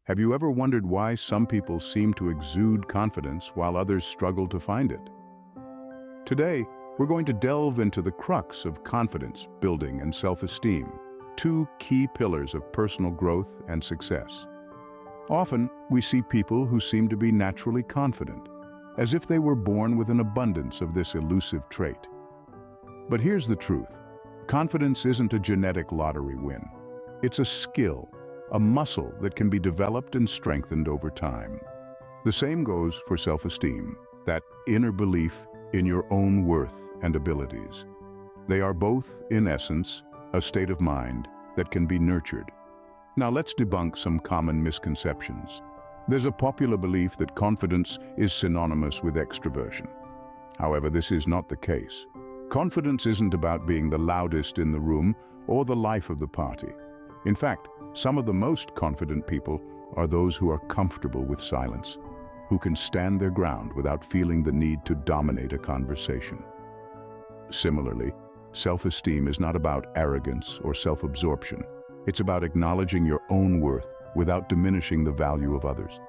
Have you ever wondered why some people seem to exude confidence while others struggle to find it? Today, we're going to delve into the crux of confidence building and self-esteem, two key pillars of personal growth and success. Often, we see people who seem to be naturally confident, as if they were born with an abundance of this elusive trait. But here's the truth. Confidence isn't a genetic lottery win. It's a skill, a muscle that can be developed and strengthened over time. The same goes for self-esteem, that inner belief in your own worth and abilities. They are both, in essence, a state of mind that can be nurtured. Now let's debunk some common misconceptions. There's a popular belief that confidence is synonymous with extroversion. However, this is not the case. Confidence isn't about being the loudest in the room or the life of the party. In fact, some of the most confident people are those who are comfortable with silence, who can stand their ground without feeling the need to dominate a conversation. Similarly, self-esteem is not about arrogance or self-absorption. It's about acknowledging your own worth without diminishing the value of others.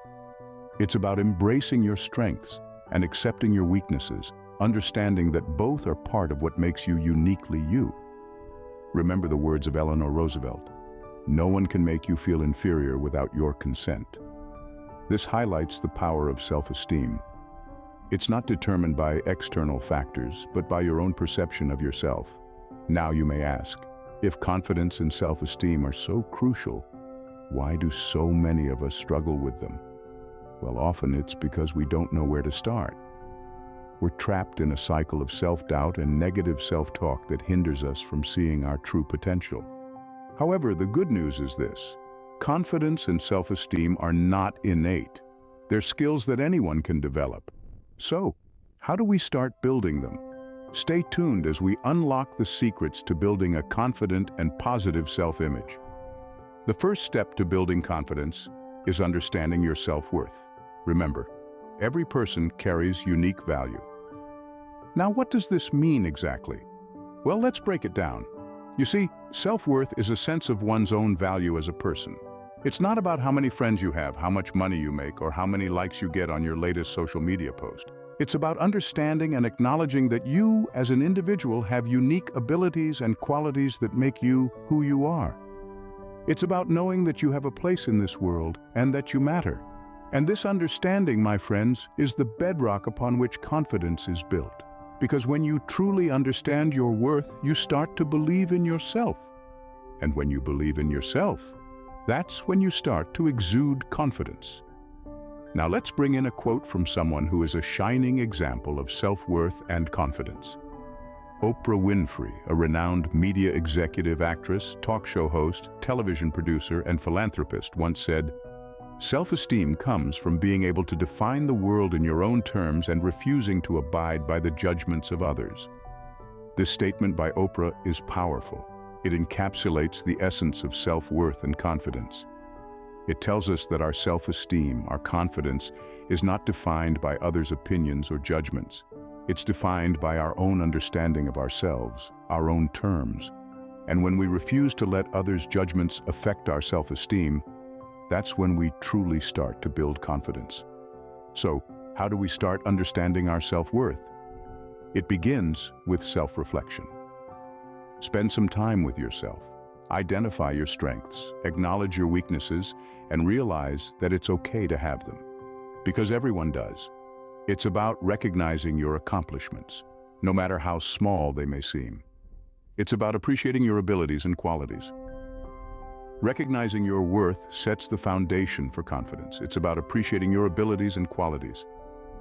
It's about embracing your strengths and accepting your weaknesses, understanding that both are part of what makes you uniquely you. Remember the words of Eleanor Roosevelt, "No one can make you feel inferior without your consent." This highlights the power of self-esteem. It's not determined by external factors, but by your own perception of yourself. Now you may ask, if confidence and self-esteem are so crucial, why do so many of us struggle with them? Well, often it's because we don't know where to start. We're trapped in a cycle of self-doubt and negative self-talk that hinders us from seeing our true potential. However, the good news is this: confidence and self-esteem are not innate. They're skills that anyone can develop. So, how do we start building them? Stay tuned as we unlock the secrets to building a confident and positive self-image. The first step to building confidence is understanding your self-worth. Remember, every person carries unique value. Now, what does this mean exactly? Well, let's break it down. You see, self-worth is a sense of one's own value as a person. It's not about how many friends you have, how much money you make, or how many likes you get on your latest social media post. It's about understanding and acknowledging that you, as an individual, have unique abilities and qualities that make you who you are. It's about knowing that you have a place in this world and that you matter. And this understanding, my friends, is the bedrock upon which confidence is built. Because when you truly understand your worth, you start to believe in yourself. And when you believe in yourself, that's when you start to exude confidence. Now let's bring in a quote from someone who is a shining example of self-worth and confidence. Oprah Winfrey, a renowned media executive, actress, talk show host, television producer, and philanthropist, once said, "Self-esteem comes from being able to define the world in your own terms and refusing to abide by the judgments of others." This statement by Oprah is powerful. It encapsulates the essence of self-worth and confidence. It tells us that our self-esteem, our confidence, is not defined by others' opinions or judgments. It's defined by our own understanding of ourselves, our own terms. And when we refuse to let others' judgments affect our self-esteem, that's when we truly start to build confidence. So, how do we start understanding our self-worth? It begins with self-reflection. Spend some time with yourself. Identify your strengths, acknowledge your weaknesses, and realize that it's okay to have them. Because everyone does. It's about recognizing your accomplishments, no matter how small they may seem. It's about appreciating your abilities and qualities. Recognizing your worth sets the foundation for confidence. It's about appreciating your abilities and qualities.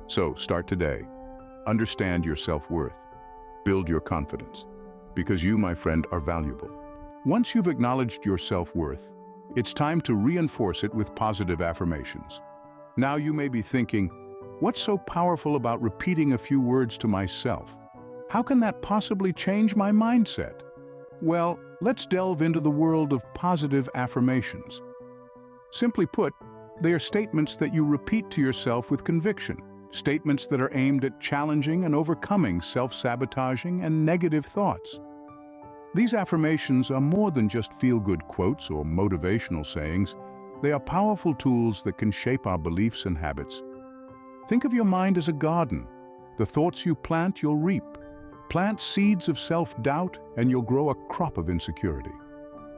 So, start today. Understand your self-worth. Build your confidence. Because you, my friend, are valuable. Once you've acknowledged your self-worth, it's time to reinforce it with positive affirmations. Now you may be thinking, what's so powerful about repeating a few words to myself? How can that possibly change my mindset? Well, let's delve into the world of positive affirmations. Simply put, they are statements that you repeat to yourself with conviction, statements that are aimed at challenging and overcoming self-sabotaging and negative thoughts. These affirmations are more than just feel-good quotes or motivational sayings. They are powerful tools that can shape our beliefs and habits. Think of your mind as a garden. The thoughts you plant, you'll reap. Plant seeds of self-doubt, and you'll grow a crop of insecurity.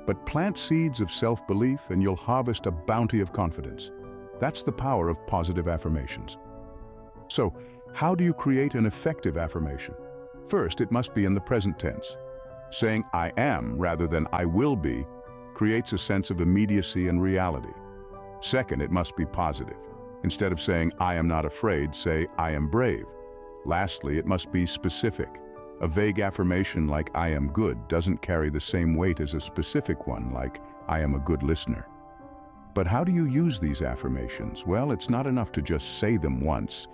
But plant seeds of self-belief, and you'll harvest a bounty of confidence. That's the power of positive affirmations. So, how do you create an effective affirmation? First, it must be in the present tense. Saying "I am" rather than "I will be" creates a sense of immediacy and reality. Second, it must be positive. Instead of saying "I am not afraid," say "I am brave." Lastly, it must be specific. A vague affirmation like "I am good" doesn't carry the same weight as a specific one like "I am a good listener." But how do you use these affirmations? Well, it's not enough to just say them once.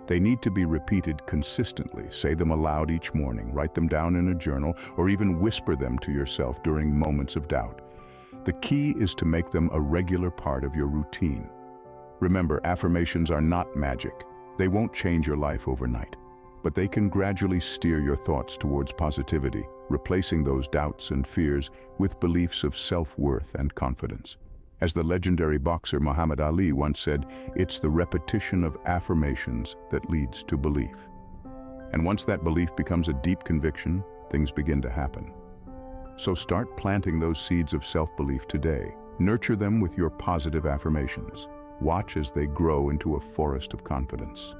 They need to be repeated consistently. Say them aloud each morning, write them down in a journal, or even whisper them to yourself during moments of doubt. The key is to make them a regular part of your routine. Remember, affirmations are not magic. They won't change your life overnight, but they can gradually steer your thoughts towards positivity, replacing those doubts and fears with beliefs of self-worth and confidence. As the legendary boxer Muhammad Ali once said, it's the repetition of affirmations that leads to belief. And once that belief becomes a deep conviction, things begin to happen. So start planting those seeds of self-belief today. Nurture them with your positive affirmations. Watch as they grow into a forest of confidence.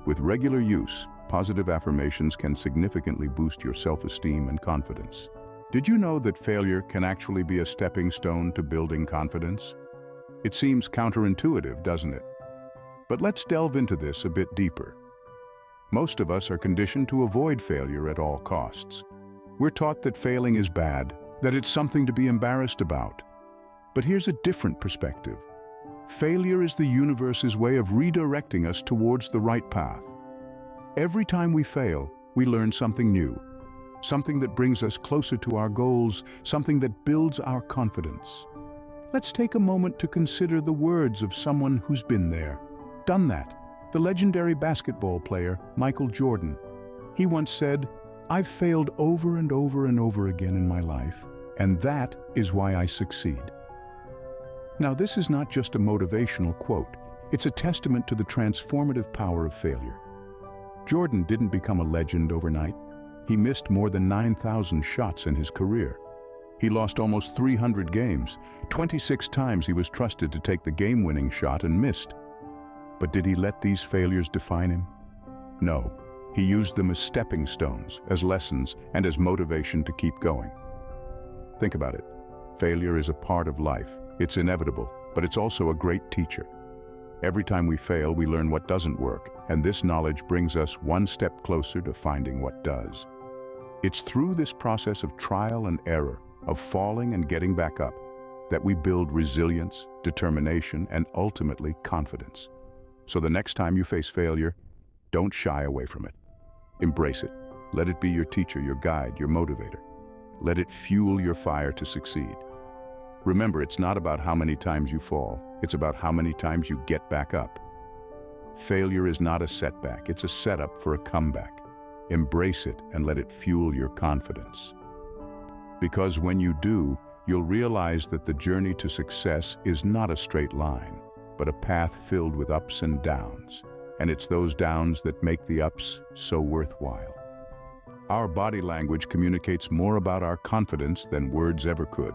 With regular use, positive affirmations can significantly boost your self-esteem and confidence. Did you know that failure can actually be a stepping stone to building confidence? It seems counterintuitive, doesn't it? But let's delve into this a bit deeper. Most of us are conditioned to avoid failure at all costs. We're taught that failing is bad, that it's something to be embarrassed about. But here's a different perspective. Failure is the universe's way of redirecting us towards the right path. Every time we fail, we learn something new. Something that brings us closer to our goals, something that builds our confidence. Let's take a moment to consider the words of someone who's been there, done that. The legendary basketball player, Michael Jordan. He once said, "I've failed over and over and over again in my life, and that is why I succeed." Now, this is not just a motivational quote. It's a testament to the transformative power of failure. Jordan didn't become a legend overnight. He missed more than 9,000 shots in his career. He lost almost 300 games. 26 times he was trusted to take the game-winning shot and missed. But did he let these failures define him? No. He used them as stepping stones, as lessons, and as motivation to keep going. Think about it. Failure is a part of life. It's inevitable, but it's also a great teacher. Every time we fail, we learn what doesn't work, and this knowledge brings us one step closer to finding what does. It's through this process of trial and error, of falling and getting back up, that we build resilience, determination, and ultimately confidence. So the next time you face failure, don't shy away from it. Embrace it. Let it be your teacher, your guide, your motivator. Let it fuel your fire to succeed. Remember, it's not about how many times you fall. It's about how many times you get back up. Failure is not a setback. It's a setup for a comeback. Embrace it and let it fuel your confidence. Because when you do, you'll realize that the journey to success is not a straight line, but a path filled with ups and downs. And it's those downs that make the ups so worthwhile. Our body language communicates more about our confidence than words ever could.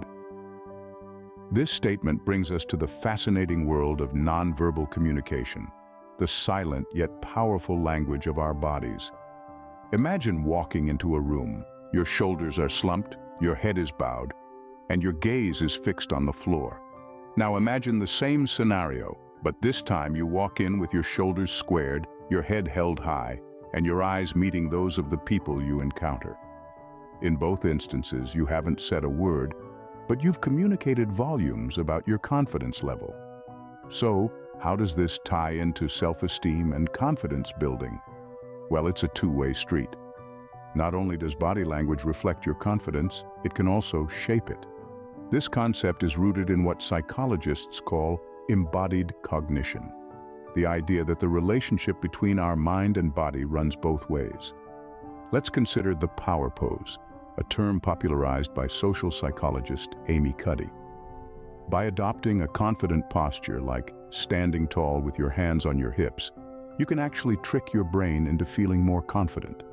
This statement brings us to the fascinating world of nonverbal communication, the silent yet powerful language of our bodies. Imagine walking into a room. Your shoulders are slumped, your head is bowed, and your gaze is fixed on the floor. Now imagine the same scenario, but this time you walk in with your shoulders squared, your head held high, and your eyes meeting those of the people you encounter. In both instances, you haven't said a word, but you've communicated volumes about your confidence level. So, how does this tie into self-esteem and confidence building? Well, it's a two-way street. Not only does body language reflect your confidence, it can also shape it. This concept is rooted in what psychologists call embodied cognition, the idea that the relationship between our mind and body runs both ways. Let's consider the power pose, a term popularized by social psychologist Amy Cuddy. By adopting a confident posture like standing tall with your hands on your hips, you can actually trick your brain into feeling more confident.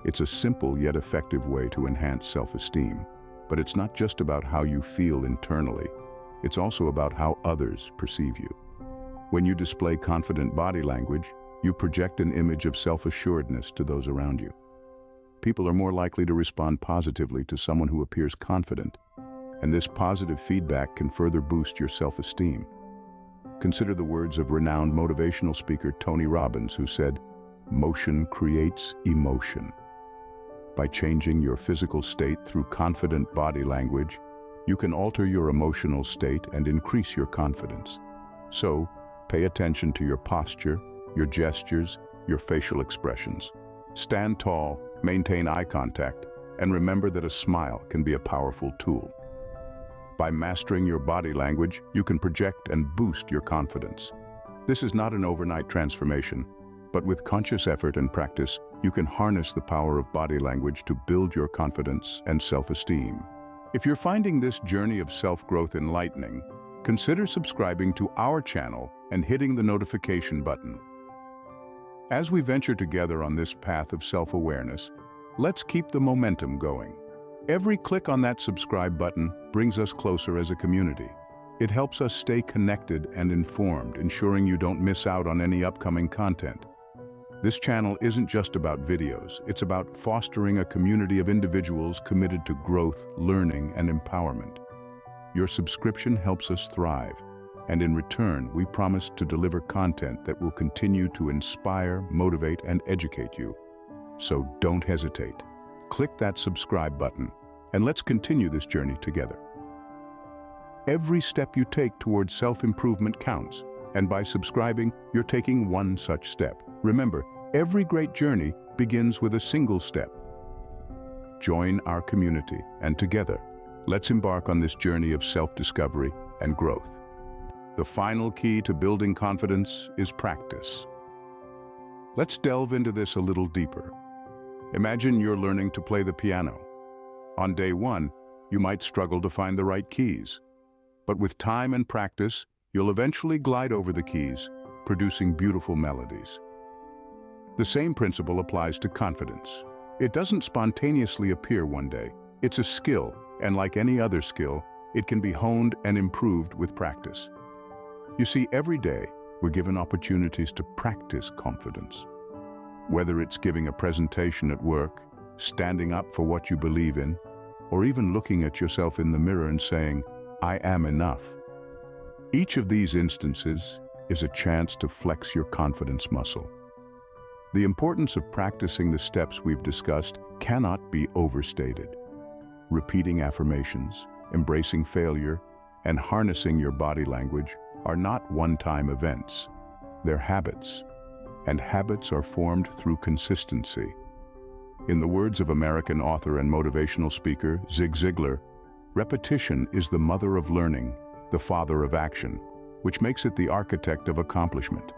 It's a simple yet effective way to enhance self-esteem, but it's not just about how you feel internally, it's also about how others perceive you. When you display confident body language, you project an image of self-assuredness to those around you. People are more likely to respond positively to someone who appears confident, and this positive feedback can further boost your self-esteem. Consider the words of renowned motivational speaker Tony Robbins, who said, "Motion creates emotion." By changing your physical state through confident body language, you can alter your emotional state and increase your confidence. So, pay attention to your posture, your gestures, your facial expressions. Stand tall, maintain eye contact, and remember that a smile can be a powerful tool. By mastering your body language, you can project and boost your confidence. This is not an overnight transformation, but with conscious effort and practice, you can harness the power of body language to build your confidence and self-esteem. If you're finding this journey of self-growth enlightening, consider subscribing to our channel and hitting the notification button. As we venture together on this path of self-awareness, let's keep the momentum going. Every click on that subscribe button brings us closer as a community. It helps us stay connected and informed, ensuring you don't miss out on any upcoming content. This channel isn't just about videos, it's about fostering a community of individuals committed to growth, learning, and empowerment. Your subscription helps us thrive, and in return, we promise to deliver content that will continue to inspire, motivate, and educate you. So don't hesitate. Click that subscribe button, and let's continue this journey together. Every step you take towards self-improvement counts, and by subscribing, you're taking one such step. Remember, every great journey begins with a single step. Join our community, and together, let's embark on this journey of self-discovery and growth. The final key to building confidence is practice. Let's delve into this a little deeper. Imagine you're learning to play the piano. On day one, you might struggle to find the right keys. But with time and practice, you'll eventually glide over the keys, producing beautiful melodies. The same principle applies to confidence. It doesn't spontaneously appear one day. It's a skill, and like any other skill, it can be honed and improved with practice. You see, every day, we're given opportunities to practice confidence. Whether it's giving a presentation at work, standing up for what you believe in, or even looking at yourself in the mirror and saying, "I am enough." Each of these instances is a chance to flex your confidence muscle. The importance of practicing the steps we've discussed cannot be overstated. Repeating affirmations, embracing failure, and harnessing your body language are not one-time events. They're habits, and habits are formed through consistency. In the words of American author and motivational speaker Zig Ziglar, repetition is the mother of learning, the father of action, which makes it the architect of accomplishment.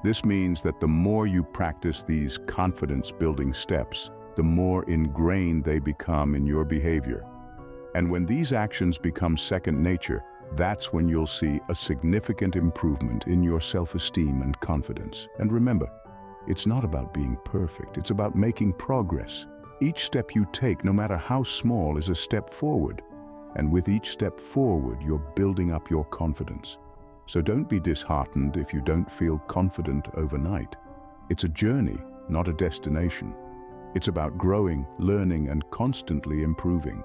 This means that the more you practice these confidence-building steps, the more ingrained they become in your behavior. And when these actions become second nature, that's when you'll see a significant improvement in your self-esteem and confidence. And remember, it's not about being perfect, it's about making progress. Each step you take, no matter how small, is a step forward. And with each step forward, you're building up your confidence. So don't be disheartened if you don't feel confident overnight. It's a journey, not a destination. It's about growing, learning, and constantly improving.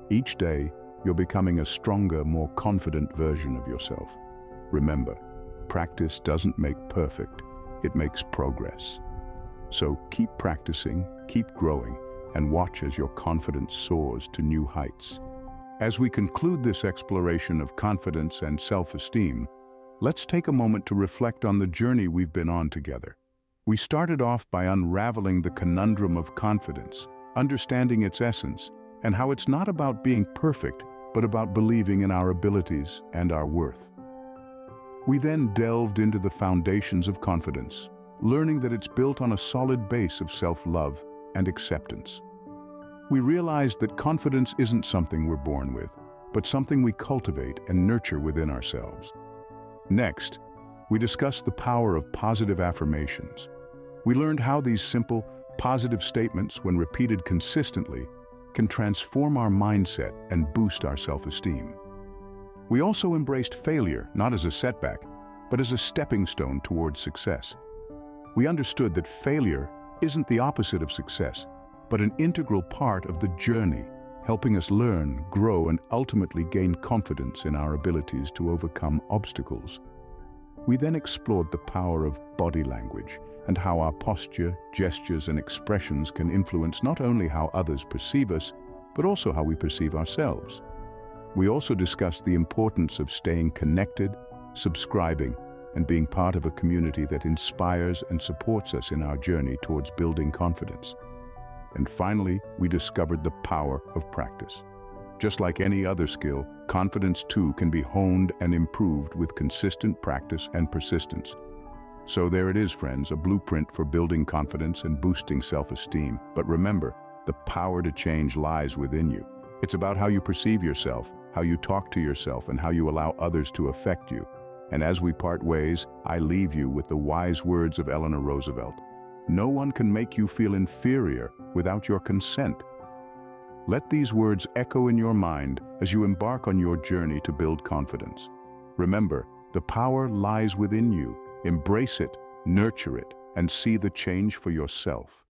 Each day, you're becoming a stronger, more confident version of yourself. Remember, practice doesn't make perfect, it makes progress. So keep practicing, keep growing, and watch as your confidence soars to new heights. As we conclude this exploration of confidence and self-esteem, let's take a moment to reflect on the journey we've been on together. We started off by unraveling the conundrum of confidence, understanding its essence, and how it's not about being perfect, but about believing in our abilities and our worth. We then delved into the foundations of confidence, learning that it's built on a solid base of self-love and acceptance. We realized that confidence isn't something we're born with, but something we cultivate and nurture within ourselves. Next, we discuss the power of positive affirmations. We learned how these simple, positive statements, when repeated consistently, can transform our mindset and boost our self-esteem. We also embraced failure, not as a setback, but as a stepping stone towards success. We understood that failure isn't the opposite of success, but an integral part of the journey, helping us learn, grow, and ultimately gain confidence in our abilities to overcome obstacles. We then explored the power of body language and how our posture, gestures, and expressions can influence not only how others perceive us, but also how we perceive ourselves. We also discussed the importance of staying connected, subscribing, and being part of a community that inspires and supports us in our journey towards building confidence. And finally, we discovered the power of practice. Just like any other skill, confidence too can be honed and improved with consistent practice and persistence. So there it is, friends, a blueprint for building confidence and boosting self-esteem. But remember, the power to change lies within you. It's about how you perceive yourself, how you talk to yourself, and how you allow others to affect you. And as we part ways, I leave you with the wise words of Eleanor Roosevelt. No one can make you feel inferior without your consent. Let these words echo in your mind as you embark on your journey to build confidence. Remember, the power lies within you. Embrace it, nurture it, and see the change for yourself.